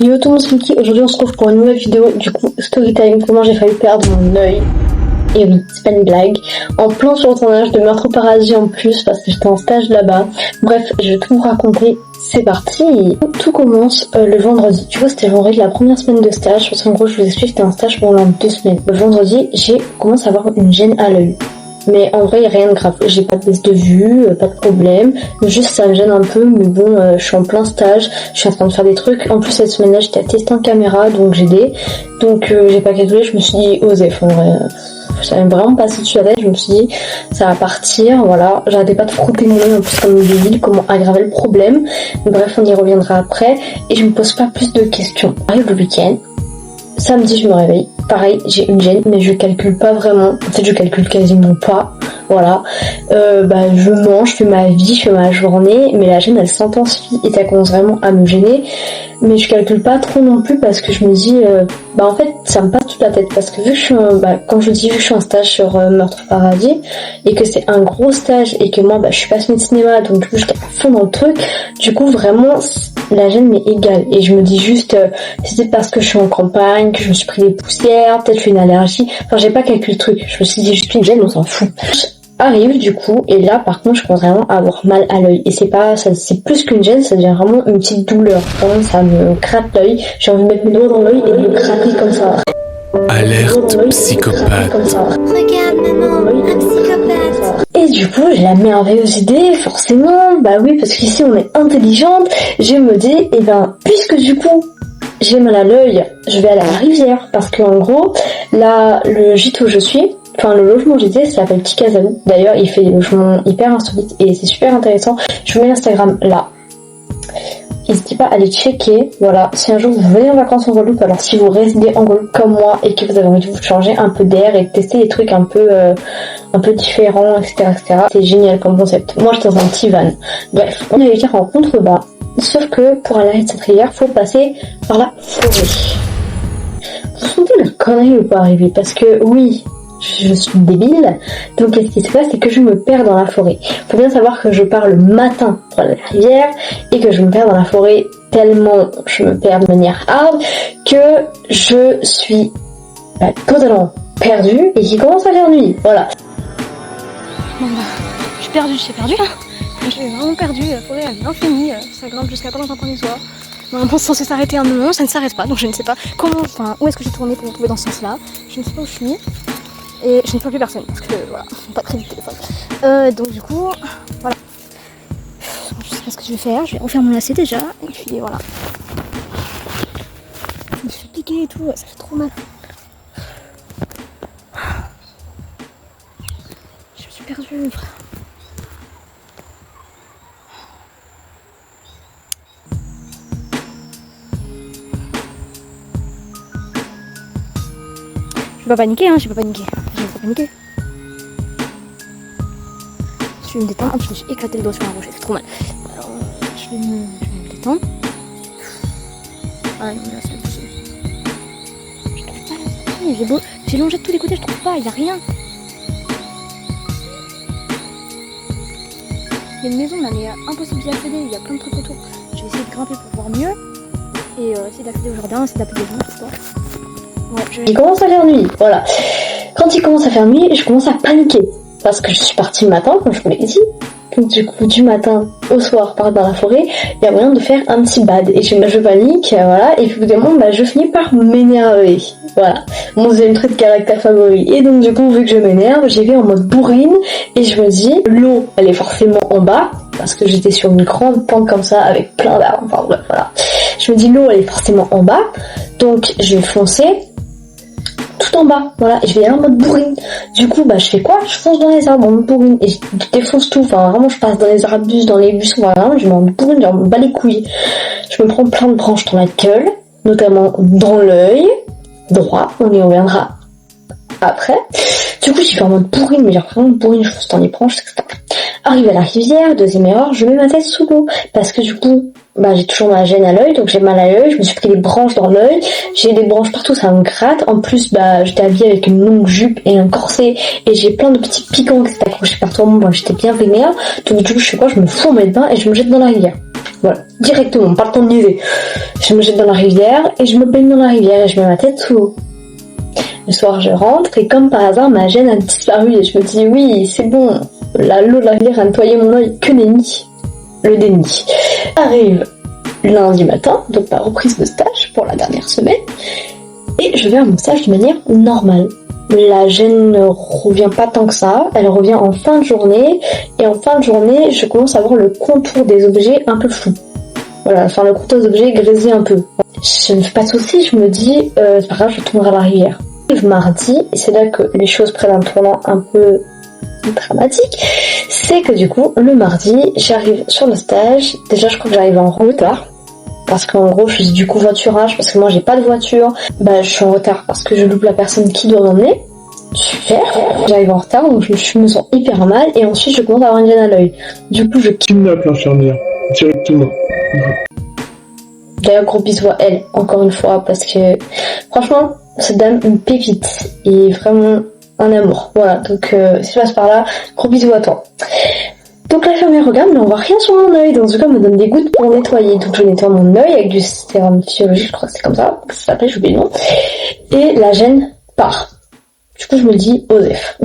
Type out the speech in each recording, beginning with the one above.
Yo tout le monde, c'est Miki. Aujourd'hui on se retrouve pour une nouvelle vidéo, du coup storytime, comment j'ai failli perdre mon œil. Et oui, c'est pas une blague. En plein sur le tournage de Meurtre au Paradis en plus, parce que j'étais en stage là-bas. Bref, je vais tout vous raconter, c'est parti. Tout commence le vendredi. Tu vois, c'était le vendredi de la première semaine de stage, parce qu'en gros je vous explique, j'étais en stage pendant 2 semaines. Le vendredi, j'ai commencé à avoir une gêne à l'œil. Mais en vrai, il n'y a rien de grave. J'ai pas de baisse de vue, pas de problème. Juste, ça me gêne un peu, mais bon, je suis en plein stage. Je suis en train de faire des trucs. En plus, cette semaine-là, j'étais à tester en caméra, donc Donc, j'ai pas calculé, je me suis dit, Osef, en vrai. Je savais vraiment pas si tu l'avais. Je me suis dit, ça va partir, voilà. J'arrêtais pas de frotter mon œil, en plus, comme une débile, comment aggraver le problème. Bref, on y reviendra après. Et je me pose pas plus de questions. Arrive le week-end. Samedi, je me réveille. Pareil, j'ai une gêne, mais je calcule pas vraiment. En fait, je calcule quasiment pas. Voilà. Je mange, je fais ma vie, je fais ma journée, mais la gêne, elle s'intensifie et ça commence vraiment à me gêner. Mais je calcule pas trop non plus parce que je me dis, en fait, ça me passe toute la tête. Parce que vu que je suis, comme je dis, vu que je suis en stage sur Meurtre au Paradis et que c'est un gros stage et que moi, je suis passionnée de cinéma, donc du coup, j'étais à fond dans le truc. Du coup, vraiment, la gêne m'est égale. Et je me dis juste, c'est parce que je suis en campagne, que je me suis pris des poussières, peut-être j'ai une allergie. Enfin, j'ai pas calculé le truc. Je me suis dit juste une gêne, on s'en fout. Arrive du coup, et là par contre je commence vraiment à avoir mal à l'œil, et c'est plus qu'une gêne, ça devient vraiment une petite douleur. Vraiment, ça me gratte l'œil, j'ai envie de mettre mes doigts dans l'œil et de me gratter comme ça. Alerte psychopathe. Comme ça. Regarde maman, un psychopathe. Et du coup j'ai la merveilleuse idée, forcément, bah oui, parce qu'ici on est intelligente, je me dis, puisque du coup j'ai mal à l'œil, je vais aller à la rivière, parce qu'en gros, là, le gîte où je suis, le logement où j'étais, ça s'appelle Petit Casabou. D'ailleurs, il fait des logements hyper insolites et c'est super intéressant. Je vous mets l'Instagram là. N'hésitez pas à aller checker. Voilà, si un jour vous venez en vacances en Guadeloupe, alors si vous résidez en Guadeloupe comme moi et que vous avez envie de vous changer un peu d'air et de tester des trucs un peu différents, etc., c'est génial comme concept. Moi, j'étais dans un petit van. Bref, on allait dire en contrebas. Sauf que pour aller à cette rivière, faut passer par la forêt. Vous sentez la connerie ou pas arriver? Parce que oui, je suis débile, donc qu'est-ce qui se passe, c'est que je me perds dans la forêt. Faut bien savoir que je pars le matin pour la rivière et que je me perds dans la forêt tellement je me perds de manière hard que je suis totalement perdue et qu'il commence à faire nuit. Voilà. Bon je suis perdue, là. Je suis vraiment perdue, la forêt elle est infinie, ça grimpe jusqu'à pas longtemps qu'on y soit. Normalement c'est censé s'arrêter un moment, ça ne s'arrête pas, donc je ne sais pas où est-ce que j'ai tourné pour me trouver dans ce sens-là. Je ne sais pas où je suis. Et je ne vois plus personne parce que voilà, pas très vite téléphone. Donc du coup, voilà. Je sais pas ce que je vais faire, je vais refaire mon lacet déjà, et puis voilà. Je me suis piquée et tout, ça fait trop mal. Je me suis perdue, frère. Je vais pas paniquer, Je vais pas paniquer. Je vais me détendre. Je me suis éclaté le doigt sur un rocher, c'est trop mal. Alors, je vais me détendre. Ah non, là, c'est possible. Je trouve pas la sortie. J'ai longé de tous les côtés, je trouve pas, y a rien. Il y a une maison là, mais impossible d'y accéder, il y a plein de trucs autour. Je vais essayer de grimper pour voir mieux. Et essayer d'accéder au jardin, essayer d'appeler des gens, tout ça. Ouais, Il commence à faire nuit, voilà. Quand il commence à faire nuit, je commence à paniquer. Parce que je suis partie le matin, comme je vous l'ai dit. Donc du coup, du matin au soir, par dans la forêt, il y a moyen de faire un petit bad. Et je panique, voilà. Et puis évidemment, je finis par m'énerver. Voilà. Mon deuxième trait de caractère favori. Et donc du coup, vu que je m'énerve, j'y vais en mode bourrine. Et je me dis, l'eau, elle est forcément en bas. Parce que j'étais sur une grande pente comme ça, avec plein d'arbres. Enfin bref, voilà. Je me dis, l'eau, elle est forcément en bas. Donc je vais foncer tout en bas, voilà, et je vais y aller en mode bourrine. Du coup, je fais quoi? Je fonce dans les arbres en mode bourrine, et je défonce tout, vraiment, je passe dans les arbustes, dans les buissons, voilà, je me mets en mode bourrine, je me bats les couilles. Je me prends plein de branches dans la gueule, notamment dans l'œil droit, on y reviendra après. Du coup, j'y vais en mode bourrine, mais vraiment bourrine, je fonce dans les branches, etc. Arrive à la rivière, deuxième erreur, je mets ma tête sous l'eau, parce que du coup, j'ai toujours ma gêne à l'œil, donc j'ai mal à l'œil, je me suis pris des branches dans l'œil, j'ai des branches partout, ça me gratte, en plus, j'étais habillée avec une longue jupe et un corset, et j'ai plein de petits piquants qui s'étaient accrochés partout, moi j'étais bien vénère, donc du coup, je fais quoi, je me fous en main de bain et je me jette dans la rivière. Voilà, directement, pas le temps de niaiser. Je me jette dans la rivière et je me baigne dans la rivière et je mets ma tête sous l'eau. Le soir, je rentre et comme par hasard, ma gêne a disparu et je me dis oui, c'est bon, l'eau de la rivière a nettoyé mon œil, que nenni. Le déni. Arrive lundi matin, donc ma reprise de stage pour la dernière semaine, et je vais à mon stage de manière normale. La gêne ne revient pas tant que ça, elle revient en fin de journée, et en fin de journée, je commence à voir le contour des objets un peu flou. Voilà, enfin le contour des objets grésille un peu. Je ne fais pas de soucis, je me dis, c'est pas grave, je tournerai à la rivière. Mardi, et c'est là que les choses prennent un tournant un peu dramatique, c'est que du coup, le mardi, j'arrive sur le stage, déjà je crois que j'arrive en retard, parce qu'en gros je faisais du covoiturage, parce que moi j'ai pas de voiture, bah je suis en retard parce que je loupe la personne qui doit m'emmener, super, j'arrive en retard, donc je me sens hyper mal, et ensuite je commence à avoir une gêne à l'œil, du coup je kidnappe l'infirmière, directement. D'ailleurs gros bisous à elle, encore une fois, parce que franchement, cette dame, une pépite, et vraiment un amour, voilà, donc si tu passes par là, gros bisous à toi. Donc l'infirmière regarde, mais on voit rien sur mon œil, donc du coup elle me donne des gouttes pour nettoyer, donc je nettoie mon œil avec du sérum physiologique, je crois que c'est comme ça s'appelle, j'ai oublié le nom, et la gêne part. Du coup je me dis, Osef.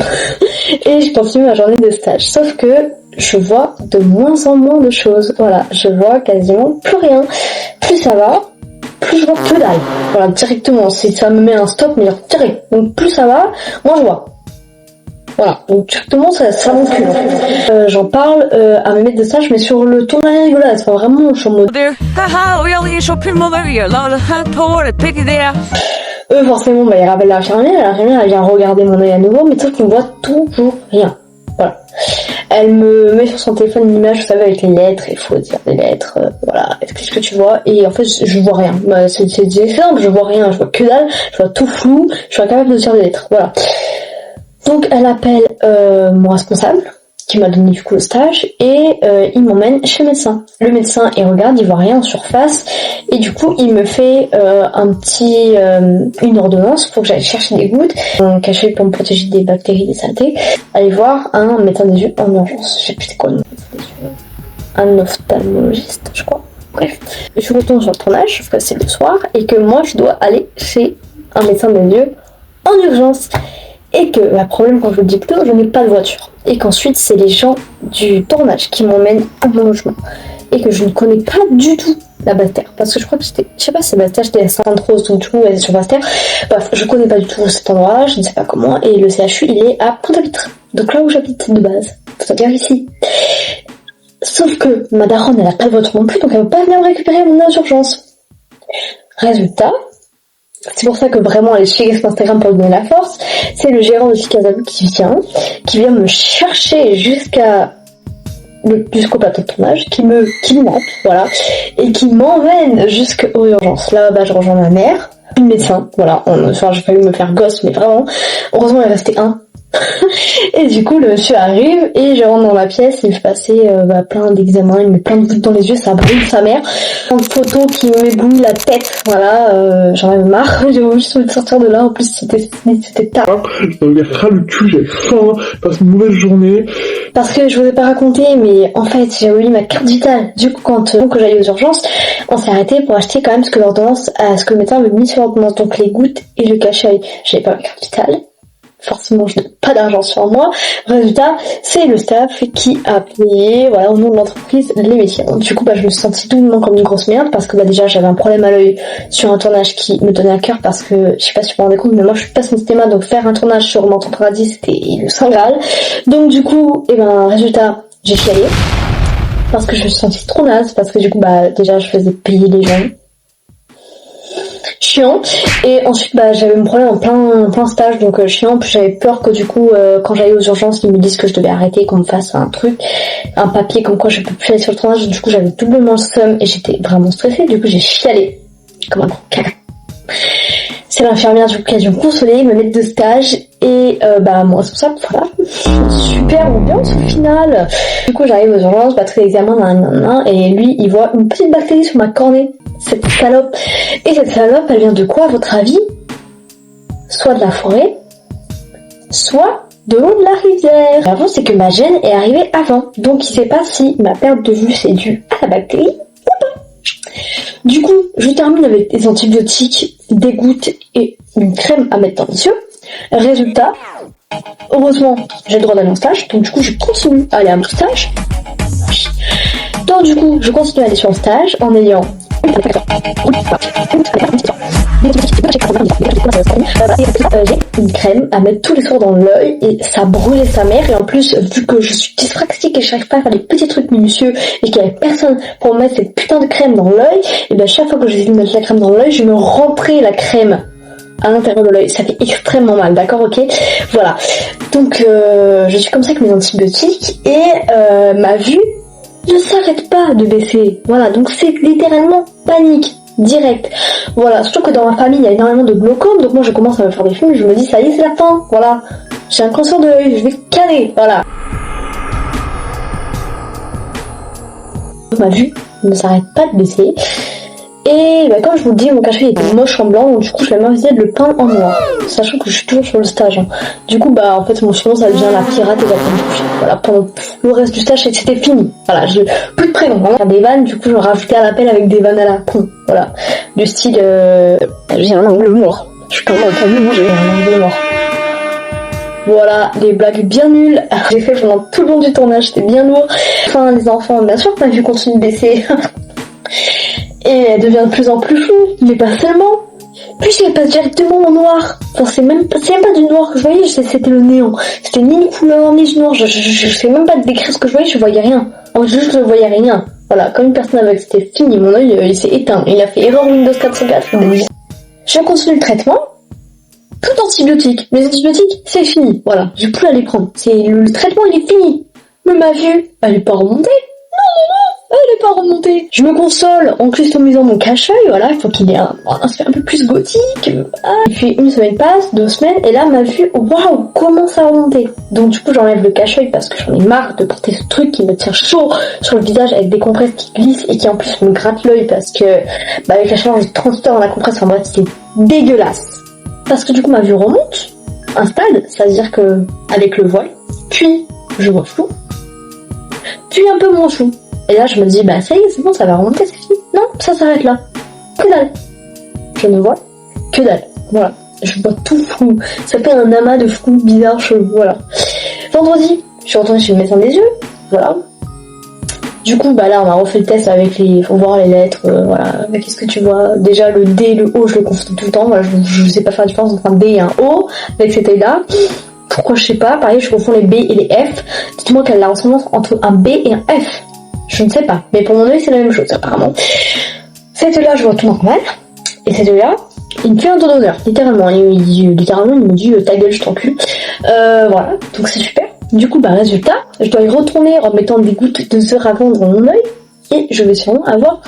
Et je continue ma journée de stage, sauf que je vois de moins en moins de choses, voilà, je vois quasiment plus rien, plus ça va, plus je vois que dalle, voilà, directement, ça me met un stop, mais genre direct, donc plus ça va, moins je vois. Voilà, donc directement ça m'encule. J'en parle à mes maîtres de stage, mais sur le ton de la rigolade, enfin vraiment, je suis en mode... Eux forcément, bah, ils rappellent l'infirmière elle vient regarder mon œil à nouveau, mais sauf qu'on voit toujours rien. Voilà. Elle me met sur son téléphone une image, vous savez, avec les lettres, il faut dire des lettres, voilà, qu'est-ce que tu vois, et en fait, je vois rien. Bah, c'est simple, je vois rien, je vois que dalle, je vois tout flou, je suis incapable de dire des lettres, voilà. Donc, elle appelle mon responsable, qui m'a donné du coup le stage, et il m'emmène chez le médecin. Le médecin, il regarde, il voit rien en surface, et du coup, il me fait une ordonnance pour que j'aille chercher des gouttes, cachées pour me protéger des bactéries, des saletés, aller voir un médecin des yeux en urgence. Je sais plus c'est quoi le nom des yeux. Un ophtalmologiste, je crois. Bref, je retourne sur le tournage, sauf que c'est le soir, et que moi, je dois aller chez un médecin des yeux en urgence. Et que, le problème quand je vous le dis plus tôt, je n'ai pas de voiture. Et qu'ensuite, c'est les gens du tournage qui m'emmènent à mon logement. Et que je ne connais pas du tout la Basse-Terre. Parce que je crois que j'étais, je sais pas si Basse-Terre, j'étais à Sainte-Rose, donc du coup, elle est sur Basse-Terre. Bref, je connais pas du tout cet endroit-là, je ne sais pas comment. Et le CHU, il est à Pointe-à-Pitre. Donc là où j'habite de base. C'est-à-dire ici. Sauf que ma daronne, elle a pas de voiture non plus, donc elle veut pas venir me récupérer mon urgence. Résultat, c'est pour ça que vraiment aller chez Instagram pour lui donner la force, c'est le gérant de Cicazabou qui vient me chercher jusqu'au plateau de tournage, qui me kidnappe, voilà, et qui m'emmène jusqu'aux urgences. Là, je rejoins ma mère, puis le médecin, voilà, j'ai failli me faire gosse, mais vraiment, heureusement il est resté un. Et du coup le monsieur arrive et je rentre dans la pièce, il me fait passer plein d'examens, il me met plein de gouttes dans les yeux, ça brûle sa mère, plein de photos qui m'éblouissent la tête, voilà, j'en avais marre, j'ai juste envie de sortir de là, en plus c'était tard. J'avais ras le cul, j'avais faim, passe une mauvaise journée. Parce que je vous ai pas raconté, mais en fait j'ai oublié ma carte vitale, du coup quand j'allais aux urgences, on s'est arrêté pour acheter quand même ce que le médecin avait mis sur l'ordonnance, donc les gouttes et le cachet, j'avais pas ma carte vitale. Forcément, je n'ai pas d'argent sur moi. Résultat, c'est le staff qui a payé, voilà, au nom de l'entreprise, les médicaments. Du coup, je me suis sentie doublement comme une grosse merde parce que déjà, j'avais un problème à l'œil sur un tournage qui me donnait à cœur parce que, je sais pas si vous vous rendez compte, mais moi, je suis pas cinéma, donc faire un tournage sur Menton Paradis, c'était le Saint Graal. Donc, du coup, résultat, j'ai chialé parce que je me suis sentie trop naze parce que du coup, déjà, je faisais payer les gens. Chiant, et ensuite j'avais mon problème en plein stage, donc chiant, puis j'avais peur que du coup quand j'allais aux urgences ils me disent que je devais arrêter, qu'on me fasse un papier comme quoi je peux plus aller sur le tournage, du coup j'avais doublement le seum et j'étais vraiment stressée, du coup j'ai chialé comme un gros caca. C'est l'infirmière du coup qui a dû me consoler, me mettre de stage, et mon responsable, voilà, super ambiance au final. Du coup j'arrive aux urgences, batterie d'examen, et lui il voit une petite bactérie sur ma cornée, cette salope. Et cette salope, elle vient de quoi à votre avis? Soit de la forêt, soit de l'eau de la rivière. L'avant c'est que ma gêne est arrivée avant, donc il sait pas si ma perte de vue c'est due à la bactérie ou Du coup, je termine avec des antibiotiques, des gouttes et une crème à mettre dans les yeux. Résultat, heureusement, j'ai le droit d'aller en stage, donc du coup, je continue à aller à mon stage. Donc du coup, je continue à aller sur le stage en ayant j'ai une crème à mettre tous les soirs dans l'œil et ça brûlait sa mère. Et en plus, vu que je suis dyspraxique et je n'arrive pas à faire les petits trucs minutieux et qu'il n'y avait personne pour mettre cette putain de crème dans l'œil, et bien chaque fois que j'essayais de mettre la crème dans l'œil, je me rentrais la crème à l'intérieur de l'œil. Ça fait extrêmement mal, d'accord, ok. Voilà. Donc je suis comme ça avec mes antibiotiques et ma vue ne s'arrête pas de baisser. Voilà, donc c'est littéralement panique direct. Voilà, surtout que dans ma famille il y a énormément de glaucome, donc moi je commence à me faire des films, je me dis ça y est c'est la fin, voilà. J'ai un cancer de l'œil, je vais caler, voilà. Ma vue ne s'arrête pas de baisser. Et bah, comme je vous le dis, mon cache-œil était moche en blanc, donc du coup je l'ai même essayé de le peindre en noir, sachant que je suis toujours sur le stage. Hein. Du coup bah en fait mon surnom ça devient la pirate et la femme. Voilà, pendant le reste du stage c'était fini. Voilà, j'ai plus de prénom, vraiment. Faire des vannes, du coup je rajoutais à l'appel avec des vannes à la con. Voilà, du style j'ai un angle mort. Je suis quand même pas vu, moi j'ai un angle mort. Voilà, des blagues bien nulles. J'ai fait pendant tout le long du tournage, c'était bien lourd. Enfin les enfants, bien sûr que ma vue continue de baisser. Et elle devient de plus en plus floue, mais pas seulement. Puis elle passe directement au noir. Enfin, c'est même pas du noir que je voyais, c'était le néant. C'était ni une couleur, ni du noir. Je sais même pas décrire ce que je voyais, je voyais rien. En fait, juste je voyais rien. Voilà, comme une personne aveugle, c'était fini. Mon œil, il s'est éteint. Il a fait erreur Windows 404. Je continue le traitement. Tout antibiotique. Les antibiotiques, c'est fini. Voilà, j'ai plus à les prendre. Le traitement, il est fini. Mais ma vue, elle est pas remontée. Elle est pas remontée. Je me console en customisant mon cache-œil, voilà, il faut qu'il ait un aspect un peu plus gothique. Et puis une semaine passe, 2 semaines, et là ma vue, waouh, commence à remonter. Donc du coup j'enlève le cache-œil parce que j'en ai marre de porter ce truc qui me tient chaud sur le visage avec des compresses qui glissent et qui en plus me gratte l'œil parce que avec la chaleur j'ai 30 heures dans la compresse, enfin bref c'est dégueulasse. Parce que du coup ma vue remonte, un stade, c'est-à-dire que avec le voile, puis je vois flou, puis un peu moins flou. Et là, je me dis, bah ça y est, c'est bon, ça va remonter, c'est fini. Non, ça s'arrête là. Que dalle. Je ne vois que dalle. Voilà. Je vois tout flou. Ça fait un amas de flou bizarre, chelou. Voilà. Vendredi, je suis retournée chez le médecin des yeux. Voilà. Du coup, bah là, on a refait le test avec faut voir les lettres. Voilà. Mais qu'est-ce que tu vois? Déjà, le D et le O, je le confonds tout le temps. Voilà, je sais pas faire la différence entre un D et un O avec cet œil-là. Pourquoi, je sais pas. Pareil, je confonds les B et les F. Dites-moi quelle est la ressemblance entre un B et un F. Je ne sais pas, mais pour mon œil c'est la même chose apparemment. Cette là je vois tout normal, et cette là il me fait un dos d'honneur, littéralement. Il me dit ta gueule je t'encule. Voilà, donc c'est super. Du coup bah résultat, je dois y retourner en mettant des gouttes de Zeravon dans mon œil, et je vais sûrement avoir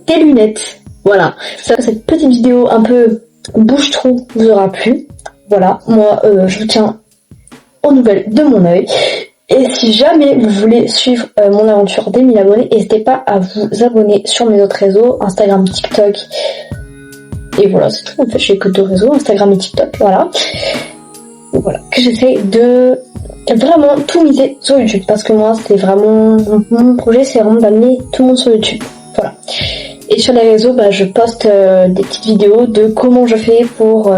des lunettes. Voilà, cette petite vidéo un peu bouche-trou vous aura plu. Voilà, moi je vous tiens aux nouvelles de mon œil. Et si jamais vous voulez suivre mon aventure des 1000 abonnés, n'hésitez pas à vous abonner sur mes autres réseaux, Instagram, TikTok. Et voilà, c'est tout. En fait, j'ai que 2 réseaux, Instagram et TikTok, voilà. Voilà, que j'essaie de vraiment tout miser sur YouTube. Parce que moi, c'est vraiment... Mon projet, c'est vraiment d'amener tout le monde sur YouTube. Voilà. Et sur les réseaux, bah, je poste des petites vidéos de comment je fais pour...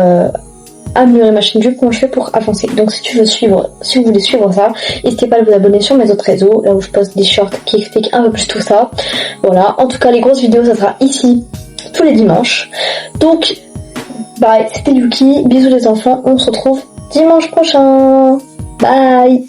améliorer ma chaîne YouTube, comment je fais pour avancer. Donc si vous voulez suivre ça, n'hésitez pas à vous abonner sur mes autres réseaux, là où je poste des shorts qui expliquent un peu plus tout ça. Voilà, en tout cas les grosses vidéos ça sera ici tous les dimanches. Donc bye, c'était Yuki, bisous les enfants, on se retrouve dimanche prochain. Bye.